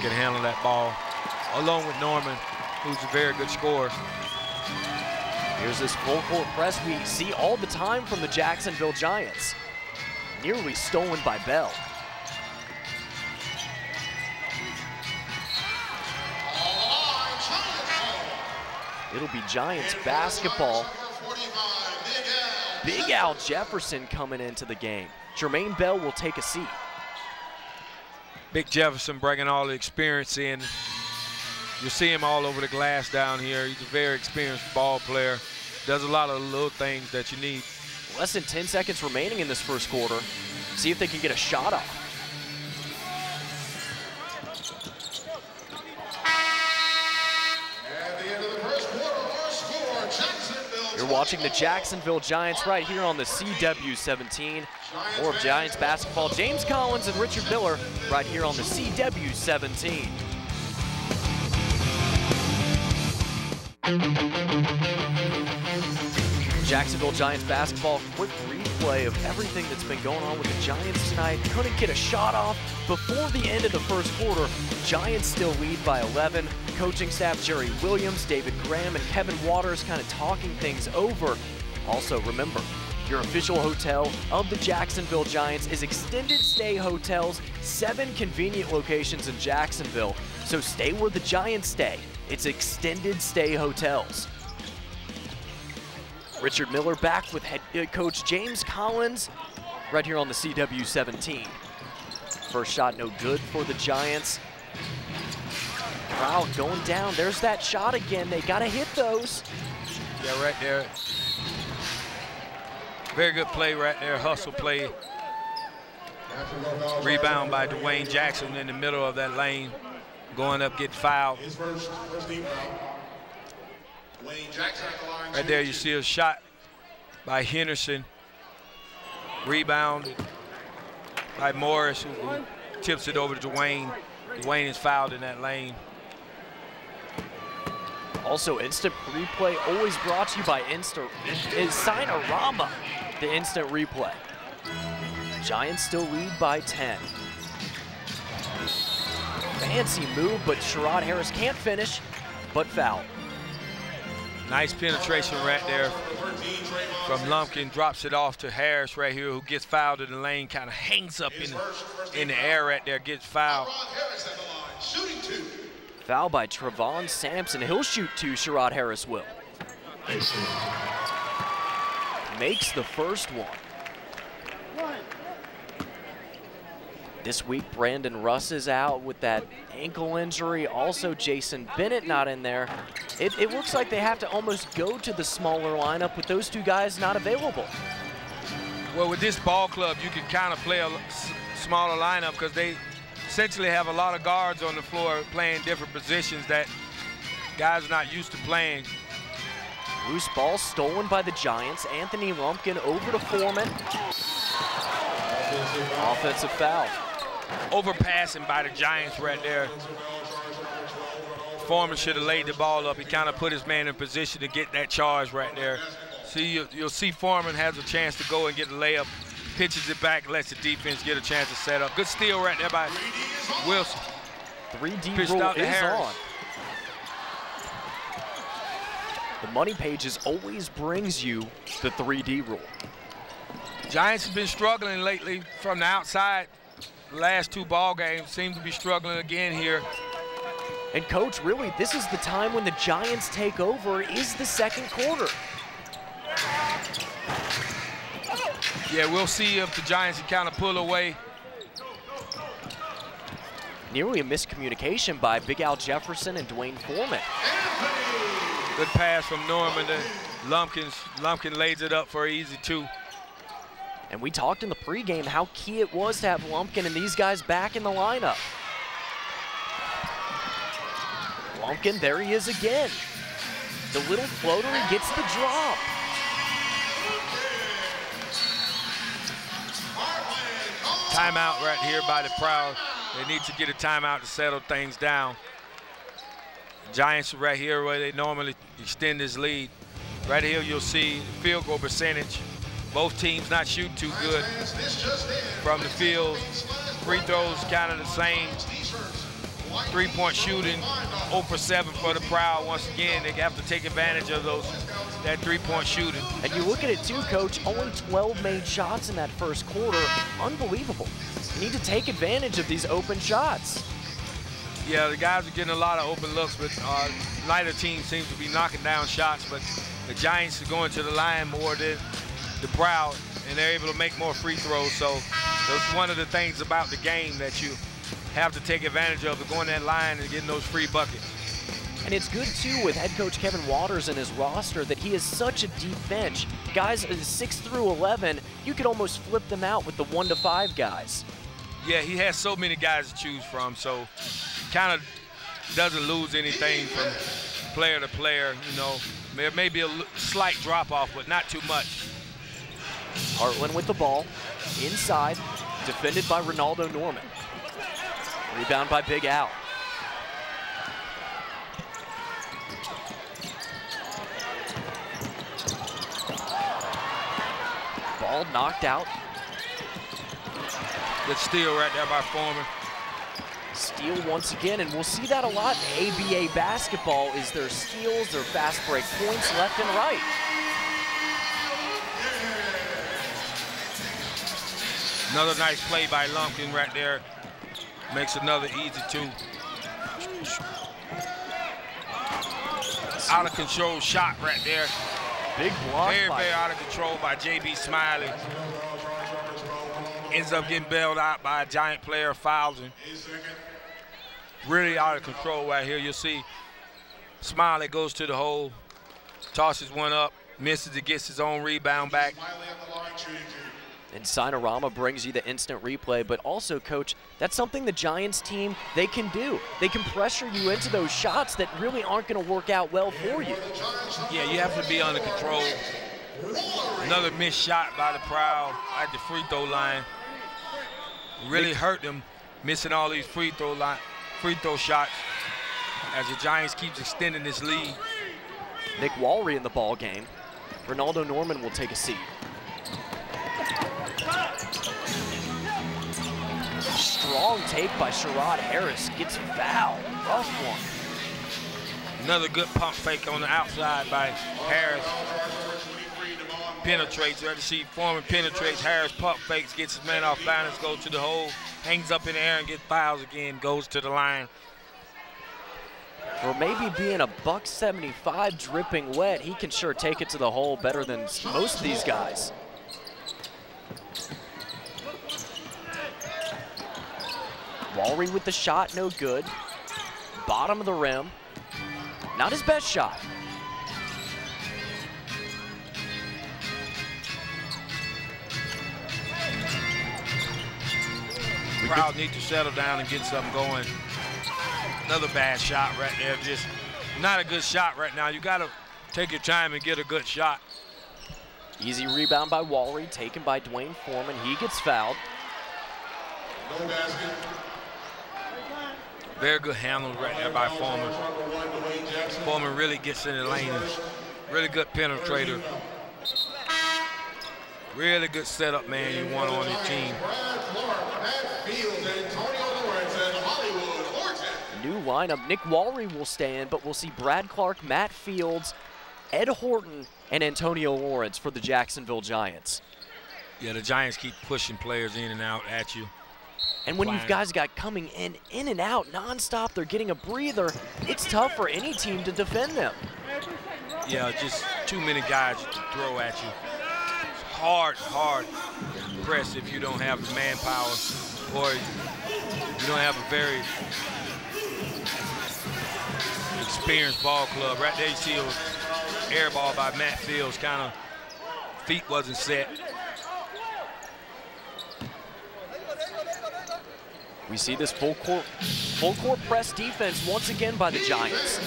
can handle that ball, along with Norman, who's a very good scorer. Here's this full court press we see all the time from the Jacksonville Giants. Nearly stolen by Bell. It'll be Giants basketball. Big Al Jefferson coming into the game. Jermaine Bell will take a seat. Big Jefferson bringing all the experience in. You'll see him all over the glass down here. He's a very experienced ball player. Does a lot of little things that you need. Less than 10 seconds remaining in this first quarter. See if they can get a shot off. You're watching the Jacksonville Giants right here on the CW17. More of Giants basketball. James Collins and Richard Miller right here on the CW17. Jacksonville Giants basketball, quick replay of everything that's been going on with the Giants tonight. Couldn't get a shot off before the end of the first quarter. Giants still lead by 11. Coaching staff Jerry Williams, David Graham, and Kevin Waters kind of talking things over. Also, remember, your official hotel of the Jacksonville Giants is Extended Stay Hotels, 7 convenient locations in Jacksonville. So stay where the Giants stay. It's Extended Stay Hotels. Richard Miller back with head coach James Collins right here on the CW17. First shot no good for the Giants. Crowd going down. There's that shot again. They got to hit those. Yeah, right there. Very good play right there, hustle play. Rebound by Dwayne Jackson in the middle of that lane. Going up, get fouled. Right there you see a shot by Henderson. Rebound by Morris, who tips it over to Dwayne. Dwayne is fouled in that lane. Also, instant replay always brought to you by Signarama, the instant replay. Giants still lead by 10. Fancy move, but Sherrod Harris can't finish, but foul. Nice penetration right there from Lumpkin, drops it off to Harris right here, who gets fouled in the lane, kind of hangs up in the air right there, gets fouled. Foul by Trevon Sampson. He'll shoot 2, Sherrod Harris will. Makes the first one. This week, Brandon Russ is out with that ankle injury. Also, Jason Bennett not in there. It looks like they have to almost go to the smaller lineup with those 2 guys not available. Well, with this ball club, you can kind of play a smaller lineup because they essentially have a lot of guards on the floor playing different positions that guys are not used to playing. Loose ball stolen by the Giants. Anthony Lumpkin over to Foreman. Offensive foul. Overpassing by the Giants right there. Foreman should have laid the ball up. He kind of put his man in position to get that charge right there. See, you'll see Foreman has a chance to go and get a layup, pitches it back, lets the defense get a chance to set up. Good steal right there by Wilson. 3D Pitched rule out to is Harris. on. The Money Pages always brings you the 3D rule. Giants have been struggling lately from the outside. The last 2 ball games seem to be struggling again here. And coach, really, this is the time when the Giants take over, is the second quarter. Yeah, we'll see if the Giants can kind of pull away. Nearly a miscommunication by Big Al Jefferson and Dwayne Foreman. Good pass from Norman to Lumpkin. Lumpkin lays it up for an easy 2. And we talked in the pregame how key it was to have Lumpkin and these guys back in the lineup. Lumpkin, there he is again. The little floater, he gets the drop. Timeout right here by the crowd. They need to get a timeout to settle things down. Giants right here where they normally extend this lead. Right here you'll see the field goal percentage. Both teams not shooting too good from the field. Free throws kind of the same. Three-point shooting, 0 for 7 for the Proud. Once again, they have to take advantage of that three-point shooting. And you look at it too, Coach, only 12 made shots in that first quarter. Unbelievable. You need to take advantage of these open shots. Yeah, the guys are getting a lot of open looks, but neither team seems to be knocking down shots, but the Giants are going to the line more than the Proud, and they're able to make more free throws. So that's one of the things about the game that you have to take advantage of, going that line and getting those free buckets. And it's good, too, with head coach Kevin Waters and his roster that he has such a deep bench. Guys 6 through 11, you could almost flip them out with the 1 to 5 guys. Yeah, he has so many guys to choose from, so kind of doesn't lose anything from player to player. You know, there may be a slight drop-off, but not too much. Hartland with the ball, inside, defended by Ronaldo Norman. Rebound by Big Al. Ball knocked out. Good steal right there by Foreman. Steal once again, and we'll see that a lot in ABA basketball, is their steals, their fast break points left and right. Another nice play by Lumpkin right there. Makes another easy 2. Out of control shot right there. Big block. Very out of control by JB Smiley. Ends up getting bailed out by a Giant player, fouls him. Really out of control right here. You'll see Smiley goes to the hole, tosses one up, misses it, gets his own rebound back. And Sinorama brings you the instant replay, but also, Coach, that's something the Giants team, they can do. They can pressure you into those shots that really aren't going to work out well for you. Yeah, you have to be under control. Another missed shot by the Proud at the free throw line. Really hurt them, missing all these free throw shots as the Giants keeps extending this lead. Nick Walry in the ball game. Ronaldo Norman will take a seat. Strong take by Sherrod Harris, gets fouled, rough one. Another good pump fake on the outside by Harris. Penetrates, ready to see Foreman penetrates, Harris pump fakes, gets his man off balance, goes to the hole, hangs up in the air and gets fouls again, goes to the line. For maybe being a $175 dripping wet, he can sure take it to the hole better than most of these guys. Walry with the shot, no good. Bottom of the rim. Not his best shot. Proud need to settle down and get something going. Another bad shot right there. Just not a good shot right now. You got to take your time and get a good shot. Easy rebound by Walry, taken by Dwayne Foreman. He gets fouled. No basket. Very good handle right there by Foreman. Foreman really gets in the lane. Really good penetrator. Really good setup, man, you want on your team. New lineup. Nick Walry will stand, but we'll see Brad Clark, Matt Fields, Ed Horton, and Antonio Lawrence for the Jacksonville Giants. Yeah, the Giants keep pushing players in and out at you. And when you've guys got coming in and out nonstop, they're getting a breather, it's tough for any team to defend them. Yeah, just too many guys to throw at you. It's hard press if you don't have the manpower or you don't have a very experienced ball club. Right there you see an air ball by Matt Fields, kind of feet wasn't set. We see this full court press defense once again by the Giants.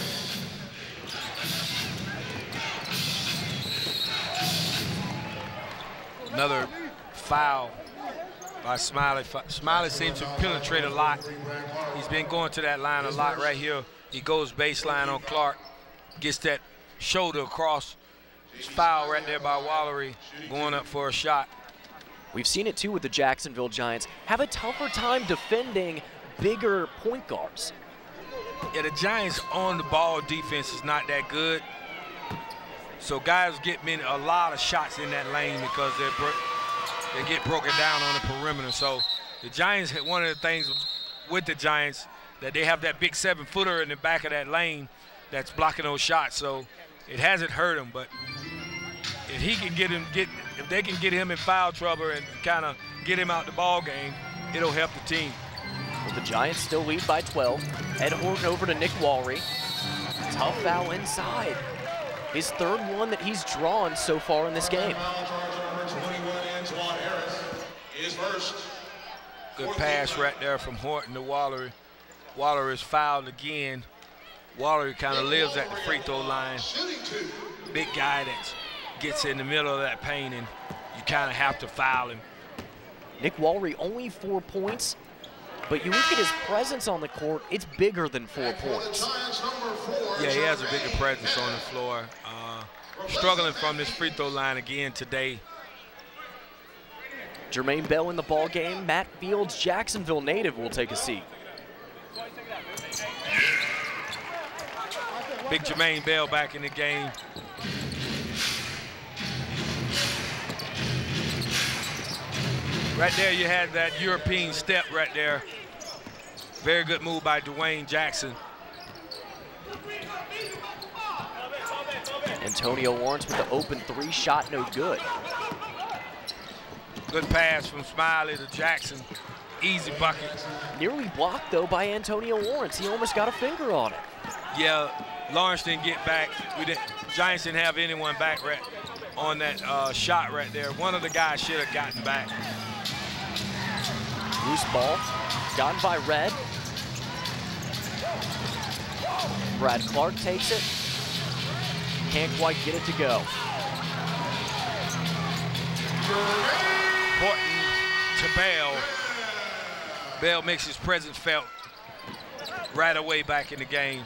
Another foul by Smiley. Smiley seems to penetrate a lot. He's been going to that line a lot right here. He goes baseline on Clark, gets that shoulder across. Foul right there by Wallery, going up for a shot. We've seen it too with the Jacksonville Giants. Have a tougher time defending bigger point guards. Yeah, the Giants on the ball defense is not that good. So guys get a lot of shots in that lane because they get broken down on the perimeter. So the Giants, one of the things with the Giants, that they have that big 7-footer in the back of that lane that's blocking those shots. So it hasn't hurt him, but if he can if they can get him in foul trouble and kind of get him out the ball game, it'll help the team. Well, the Giants still lead by 12. Ed Horton over to Nick Walry. Tough foul inside. His third one that he's drawn so far in this game. Good pass right there from Horton to Wallery. Wallery is fouled again. Wallery kind of lives at the free throw line. Big guy that gets in the middle of that paint, and you kind of have to foul him. Nick Wallery only 4 points, but you look at his presence on the court, it's bigger than 4 points. Yeah, he has a bigger presence on the floor. Struggling from this free throw line again today. Jermaine Bell in the ball game. Matt Fields, Jacksonville native, will take a seat. Big Jermaine Bell back in the game. Right there, you had that European step right there. Very good move by Dwayne Jackson. Antonio Lawrence with the open 3 shot, no good. Good pass from Smiley to Jackson. Easy bucket. Nearly blocked, though, by Antonio Lawrence. He almost got a finger on it. Yeah, Lawrence didn't get back. Giants didn't have anyone back right on that shot right there. One of the guys should have gotten back. Loose ball, gotten by Red. Brad Clark takes it. Can't quite get it to go. Horton to Bell. Bell makes his presence felt right away back in the game.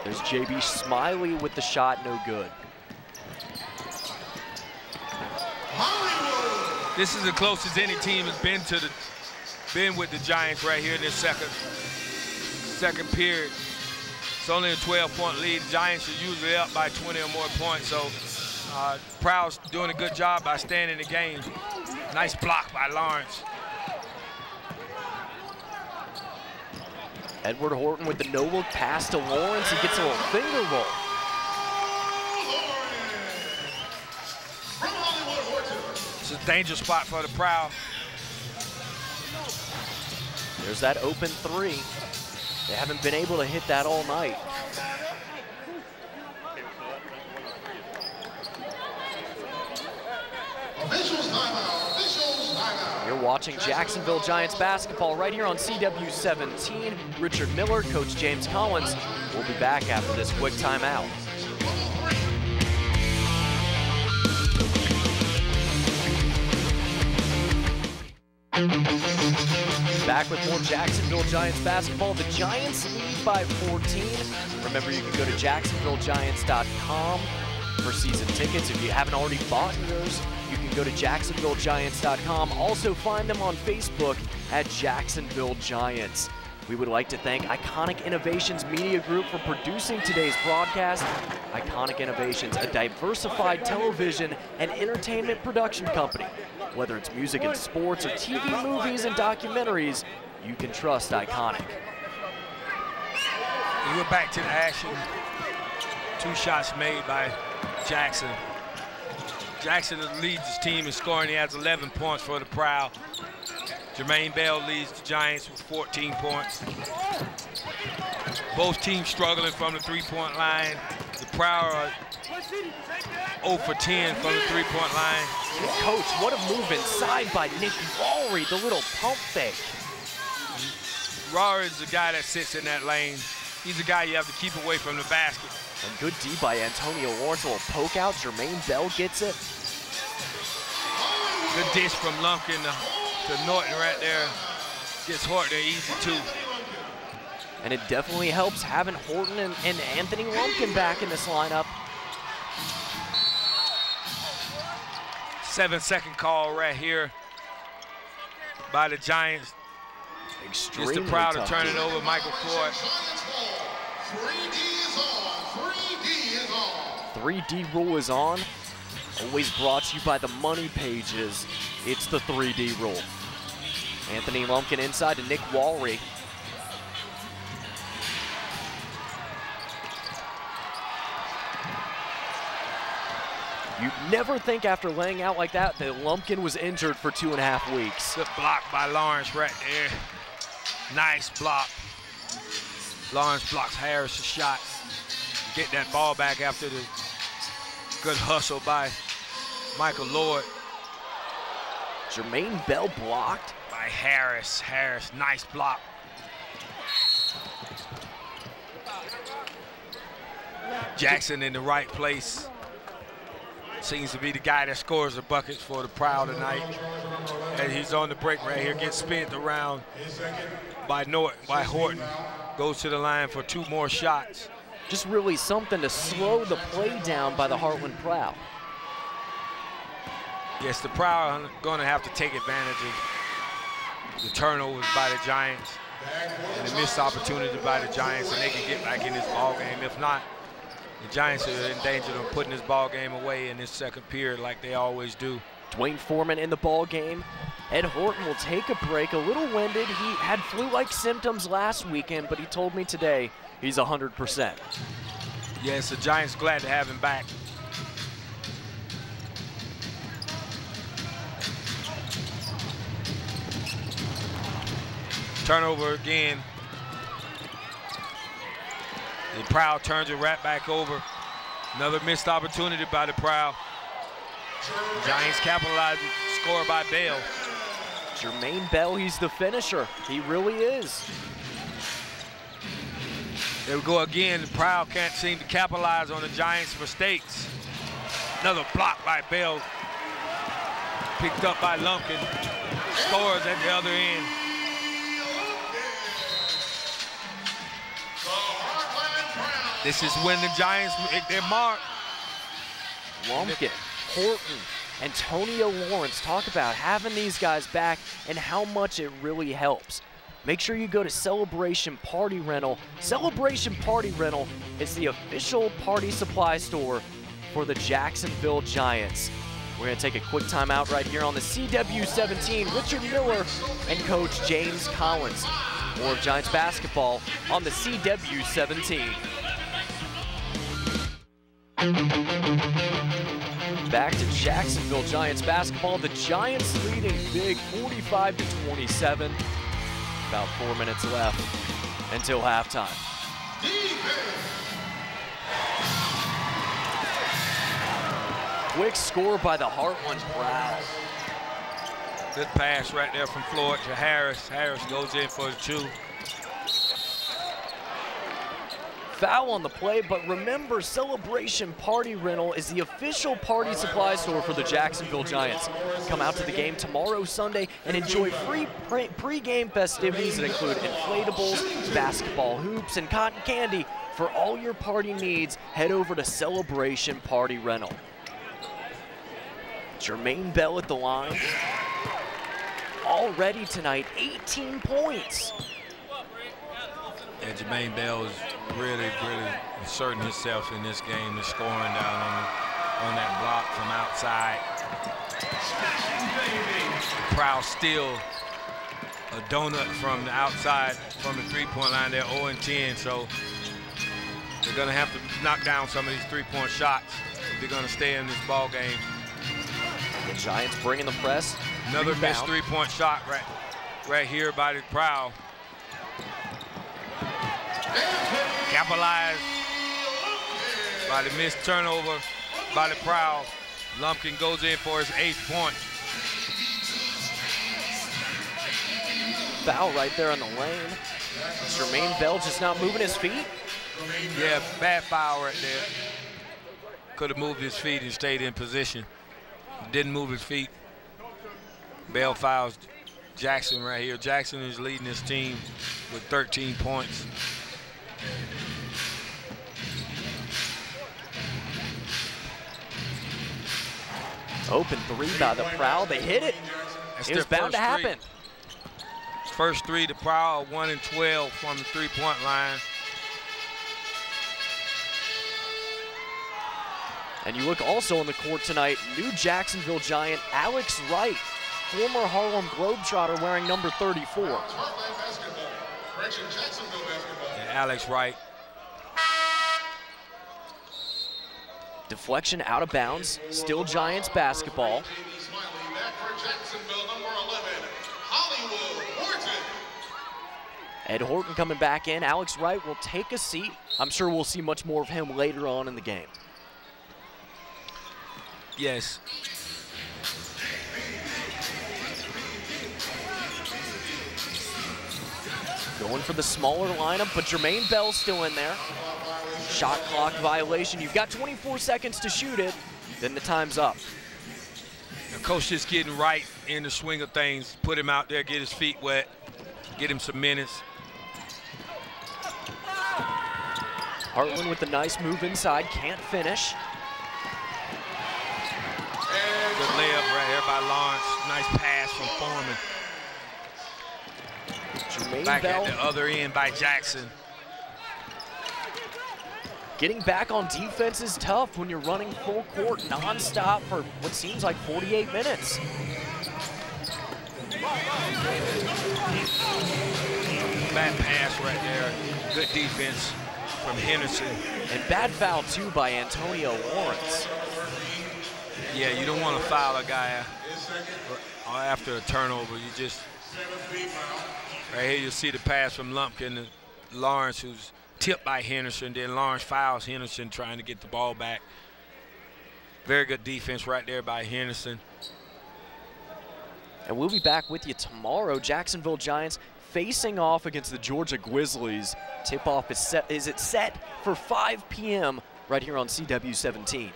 There's JB Smiley with the shot, no good. This is the closest any team has been with the Giants right here in this second period. It's only a 12-point lead. The Giants are usually up by 20 or more points, so Prowse doing a good job by staying in the game. Nice block by Lawrence. Edward Horton with the no-look pass to Lawrence. He gets a little finger roll. It's a dangerous spot for the Prowl. There's that open 3. They haven't been able to hit that all night. You're watching Jacksonville Giants basketball right here on CW17. Richard Miller, Coach James Collins. We'll be back after this quick timeout. Back with more Jacksonville Giants basketball. The Giants lead by 14. Remember, you can go to jacksonvillegiants.com for season tickets. If you haven't already bought yours, you can go to jacksonvillegiants.com. Also find them on Facebook at Jacksonville Giants. We would like to thank Iconic Innovations Media Group for producing today's broadcast. Iconic Innovations, a diversified television and entertainment production company. Whether it's music and sports or TV movies and documentaries, you can trust Iconic. We're back to the action. 2 shots made by Jackson. Jackson leads his team in scoring. He has 11 points for the Prowl. Jermaine Bell leads the Giants with 14 points. Both teams struggling from the 3-point line. The Prowl are 0 for 10 from the 3-point line. Coach, what a move inside by Nick Walry, the little pump fake. Rory is the guy that sits in that lane. He's the guy you have to keep away from the basket. And good D by Antonio Lawrence, a little poke out. Jermaine Bell gets it. Good dish from Lumpkin to Norton right there. Gets Horton there easy too. And it definitely helps having Horton and Anthony Lumpkin back in this lineup. 7-second call right here by the Giants. Extremely Gets the Proud to tough turn D. it over. Michael Floyd. 3D rule is on. Always brought to you by the money pages. It's the 3D rule. Anthony Lumpkin inside to Nick Walry. You'd never think after laying out like that Lumpkin was injured for 2.5 weeks. Good block by Lawrence right there. Nice block. Lawrence blocks Harris' shot. Get that ball back after the good hustle by Michael Lord. Jermaine Bell blocked. By Harris. Harris, nice block. Jackson in the right place. Seems to be the guy that scores the buckets for the Proud tonight. And he's on the break right here, gets spent around by Horton. Goes to the line for 2 more shots. Just really something to slow the play down by the Heartland Proud. Yes, the Proud are going to have to take advantage of the turnovers by the Giants and the missed opportunity by the Giants, and they can get back in this ball game. If not, the Giants are in danger of putting this ball game away in this second period like they always do. Dwayne Foreman in the ball game. Ed Horton will take a break, a little winded. He had flu-like symptoms last weekend, but he told me today he's 100%. Yes, the Giants glad to have him back. Turnover again. The Proud turns it right back over. Another missed opportunity by the Proud. Giants capitalize, score by Bell. Jermaine Bell, he's the finisher. He really is. There we go again. The Proud can't seem to capitalize on the Giants' mistakes. Another block by Bell. Picked up by Lumpkin. Scores at the other end. This is when the Giants make their mark. Lumpkin, Horton, Antonio Lawrence, talk about having these guys back and how much it really helps. Make sure you go to Celebration Party Rental. Celebration Party Rental is the official party supply store for the Jacksonville Giants. We're going to take a quick timeout right here on the CW17. Richard Miller and Coach James Collins. More of Giants basketball on the CW17. Back to Jacksonville Giants basketball. The Giants leading big 45-27. About 4 minutes left until halftime. Quick score by the Heartland Proud. Good pass right there from Floyd to Harris. Harris goes in for the 2. Foul on the play, but remember, Celebration Party Rental is the official party supply store for the Jacksonville Giants. Come out to the game tomorrow, Sunday, and enjoy free pre-game festivities that include inflatables, basketball hoops, and cotton candy. For all your party needs, head over to Celebration Party Rental. Jermaine Bell at the line. Already tonight, 18 points. Yeah, Jermaine Bell is really inserting himself in this game and scoring down on that block from outside. The Proud still a donut from the outside from the three-point line. They're 0-10, so they're going to have to knock down some of these three-point shots if they're going to stay in this ball game. The Giants bringing the press. Another missed three-point shot right here by the Proud. Capitalized by the missed turnover by the Proud. Lumpkin goes in for his 8th point. Foul right there on the lane. Jermaine Bell just not moving his feet. Yeah, bad foul right there. Could have moved his feet and stayed in position. Didn't move his feet. Bell fouls Jackson right here. Jackson is leading his team with 13 points. Open 3 by the Proud. They hit it. It was bound to happen. First three, the Prowl 1 and 12 from the three-point line. And you look also on the court tonight, new Jacksonville Giant Alex Wright, former Harlem Globetrotter wearing number 34. And Alex Wright. Deflection out of bounds, still Giants basketball. Ed Horton coming back in. Alex Wright will take a seat. I'm sure we'll see much more of him later on in the game. Yes. Going for the smaller lineup, but Jermaine Bell's still in there. Shot clock violation. You've got 24 seconds to shoot it, then the time's up. The coach just getting right in the swing of things. Put him out there, get his feet wet, get him some minutes. Hartland with the nice move inside, can't finish. Good layup right here by Lawrence. Nice pass from Foreman. Jermaine Back Bell at the other end by Jackson. getting back on defense is tough when you're running full court nonstop for what seems like 48 minutes. Bad pass right there. Good defense from Henderson. And bad foul, too, by Antonio Lawrence. Yeah, you don't want to foul a guy after a turnover. You just, right here, you'll see the pass from Lumpkin to Lawrence, who's tipped by Henderson. Then Lawrence fouls Henderson trying to get the ball back. Very good defense right there by Henderson. And we'll be back with you tomorrow. Jacksonville Giants facing off against the Georgia Grizzlies. Tip-off is set for 5 p.m. right here on CW 17.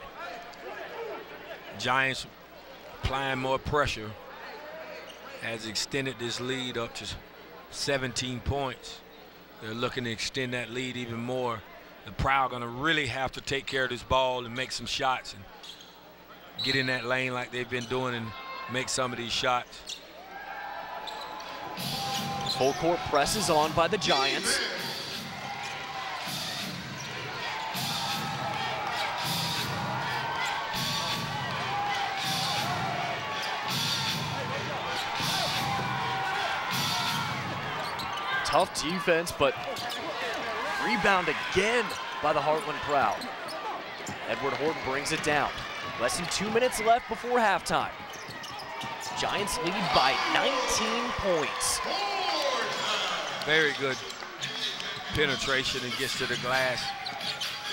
Giants applying more pressure has extended this lead up to 17 points. They're looking to extend that lead even more. The Prowl going to really have to take care of this ball and make some shots and get in that lane like they've been doing and make some of these shots. Full court press is on by the Giants. Tough defense, but rebound again by the Heartland Prowl. Edward Horton brings it down. Less than 2 minutes left before halftime. Giants lead by 19 points. Very good penetration and gets to the glass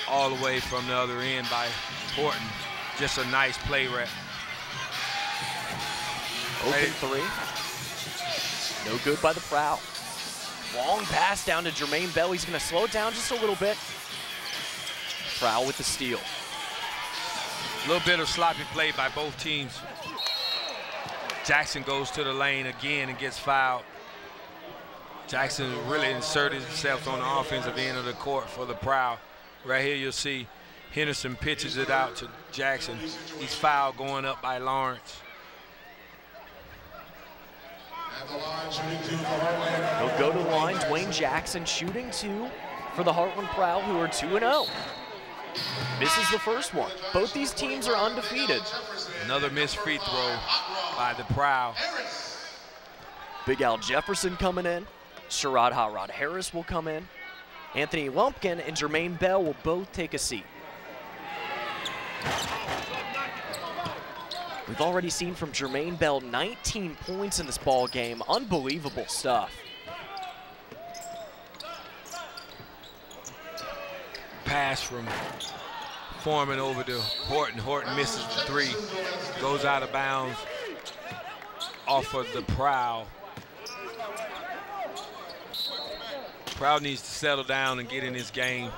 all the way from the other end by Horton. Just a nice play rep. Open three. No good by the Prowl. Long pass down to Jermaine Bell. He's going to slow it down just a little bit. Prowl with the steal. A little bit of sloppy play by both teams. Jackson goes to the lane again and gets fouled. Jackson really inserted himself on the offensive end of the court for the Prowl. Right here you'll see Henderson pitches it out to Jackson. He's fouled going up by Lawrence. He'll go to the line. Dwayne Jackson shooting 2 for the Heartland Prowl, who are 2-0. Misses the first one. Both these teams are undefeated. Another missed free throw by the Prowl. Big Al Jefferson coming in. Sherrod Hot Rod Harris will come in. Anthony Lumpkin and Jermaine Bell will both take a seat. We've already seen from Jermaine Bell 19 points in this ball game. Unbelievable stuff. Pass from Foreman over to Horton. Horton misses the 3, goes out of bounds off of the Prowl. Prowl needs to settle down and get in his game.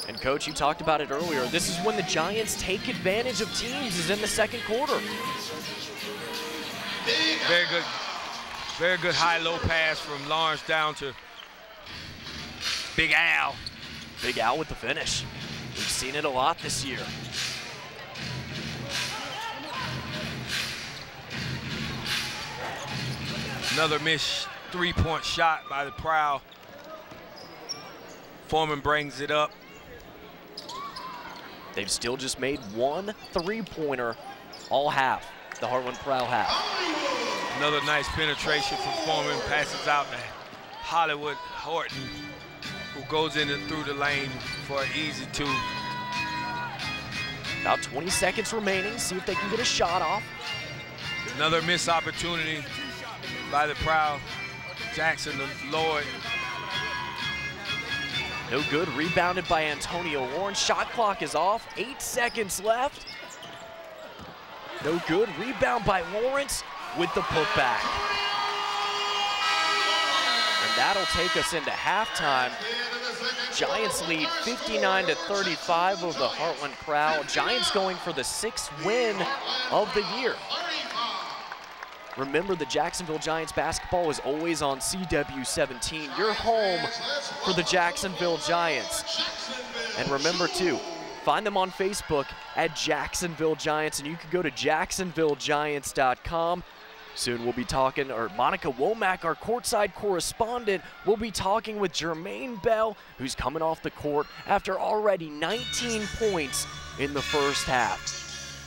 And Coach, you talked about it earlier. This is when the Giants take advantage of teams, is in the second quarter. Very good high-low pass from Lawrence down to Big Al. Big Al with the finish. We've seen it a lot this year. Another missed three-point shot by the Prowl. Foreman brings it up. They've still just made one three-pointer all half, the Heartland Prowl half. Another nice penetration from Foreman, passes out to Hollywood Horton, who goes in and through the lane for an easy two. About 20 seconds remaining, see if they can get a shot off. Another missed opportunity by the Prowl. Jackson to Lloyd. No good, rebounded by Antonio Warren. Shot clock is off, 8 seconds left. No good, rebound by Lawrence with the putback. And that'll take us into halftime. Giants lead 59-35 over the Heartland Prowl. Giants going for the 6th win of the year. Remember, the Jacksonville Giants basketball is always on CW17, your home for the Jacksonville Giants. And remember too, find them on Facebook at Jacksonville Giants, and you can go to jacksonvillegiants.com. Soon we'll be talking, or Monica Womack, our courtside correspondent, will be talking with Jermaine Bell, who's coming off the court after already 19 points in the first half.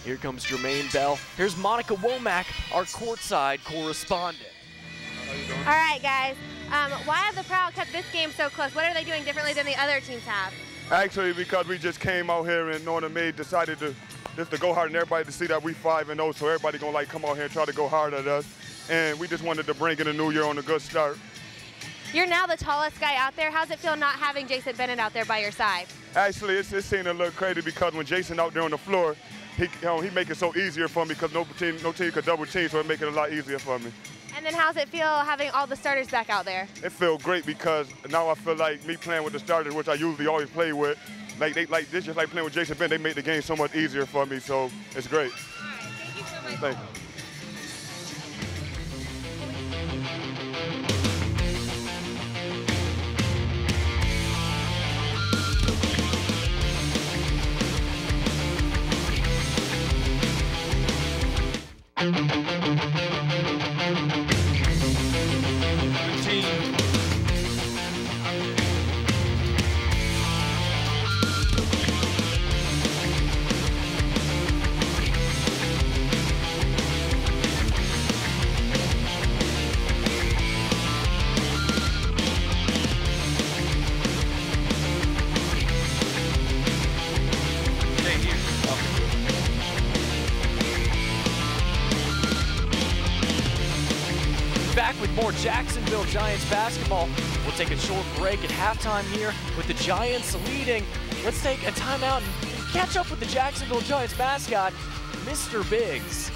Here comes Jermaine Bell. Here's Monica Womack, our courtside correspondent. All right, guys. Why have the Prowl kept this game so close? What are they doing differently than the other teams have? Actually, because we just came out here and Northern Maid decided to go hard and everybody to see that we 5-0, so everybody gonna like come out here and try to go hard at us. And we just wanted to bring in a new year on a good start. You're now the tallest guy out there. How's it feel not having Jason Bennett out there by your side? Actually, it seemed a little crazy because when Jason out there on the floor, he make it so easier for me because no team could double team, so it make it a lot easier for me. And then how's it feel having all the starters back out there? It feels great because now I feel like me playing with the starters, which I usually always play with, like this, just like playing with Jason Bennett, they make the game so much easier for me, so it's great. All right, thank you so much. Thank you. Back with more Jacksonville Giants basketball. We'll take a short break at halftime here with the Giants leading. Let's take a timeout and catch up with the Jacksonville Giants mascot, Mr. Biggs.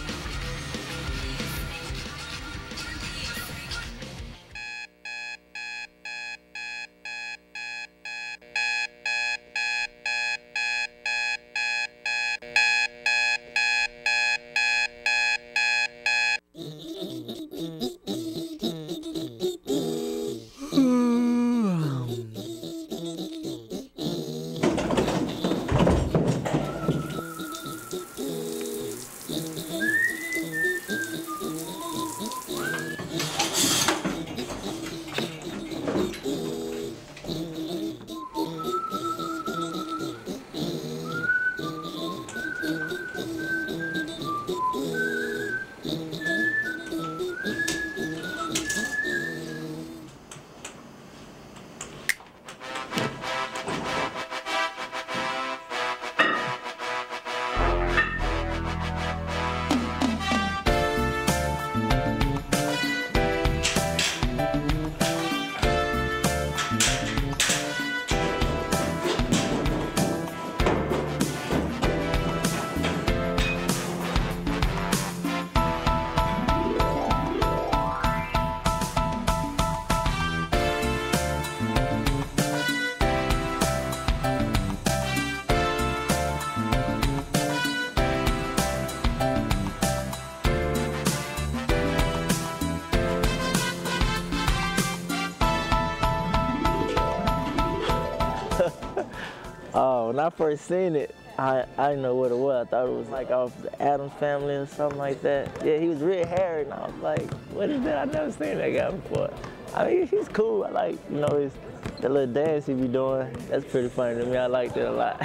When I first seen it, I didn't know what it was. I thought it was like off the Addams Family or something like that. Yeah, he was real hairy, and I was like, what is that? I've never seen that guy before. I mean, he's cool. I like, you know, the little dance he be doing. That's pretty funny to me. I liked it a lot.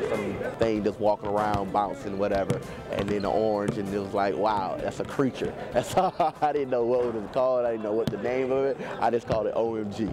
Some thing just walking around, bouncing, whatever, and then the orange, and it was like, wow, that's a creature. That's all. I didn't know what it was called. I didn't know what the name of it. I just called it OMG.